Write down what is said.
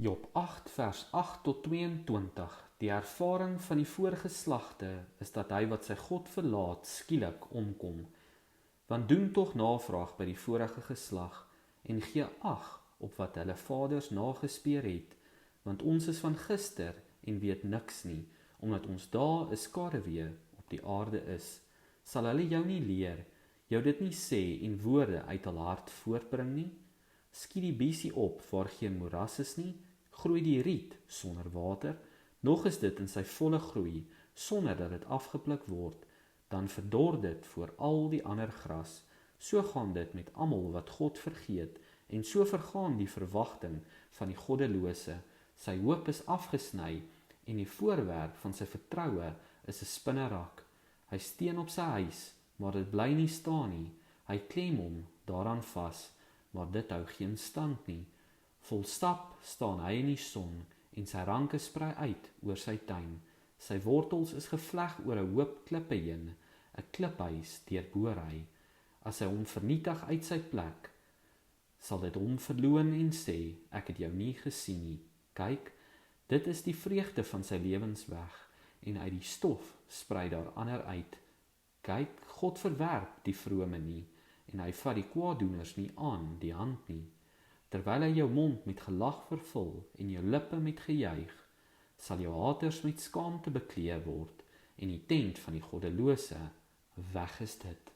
Job 8 vers 8 tot 22. Die ervaring van die vorige geslagte is dat hy wat sy God verlaat skielik omkom. Want doen tog navraag by die vorige geslag en gee ag op wat hulle vaders nagespeur het, want ons is van gister en weet niks nie, omdat ons dae 'n skaduwee op die aarde is. Sal hulle jou nie leer, jou dit nie sê en woorde uit hul hart voortbring nie? Skiet die biesie op waar geen moeras is nie, groei die riet sonder water, nog is dit in sy volle groei, sonder dat dit afgepluk word, dan verdor dit voor al die ander gras. So gaan dit met almal wat God vergeet, en so vergaan die verwagting van die goddelose. Sy hoop is afgesny, en die voorwerp van sy vertroue is 'n spinnerak. Hy steun op sy huis, maar dit bly nie staan nie. Hy klem hom daaraan vas, maar dit hou geen stand nie. Volstap staan hy in die son, en sy ranke sprei uit oor sy tuin. Sy wortels is gevleg oor 'n hoop klippe heen, 'n kliphuis deurboor hy. As hy hom vernietig uit sy plek, sal dit hom verloon en sê, ek het jou nie gesien nie. Kyk, dit is die vreugde van sy lewensweg, en uit die stof sprei daar ander uit. Kyk, God verwerp die vrome nie, en hy vat die kwaaddoeners nie aan die hand nie. Terwyl hy jou mond met gelag vervul en jou lippe met gejuig, sal jou haters met skaamte bekleed word en die tent van die goddelose weg is dit.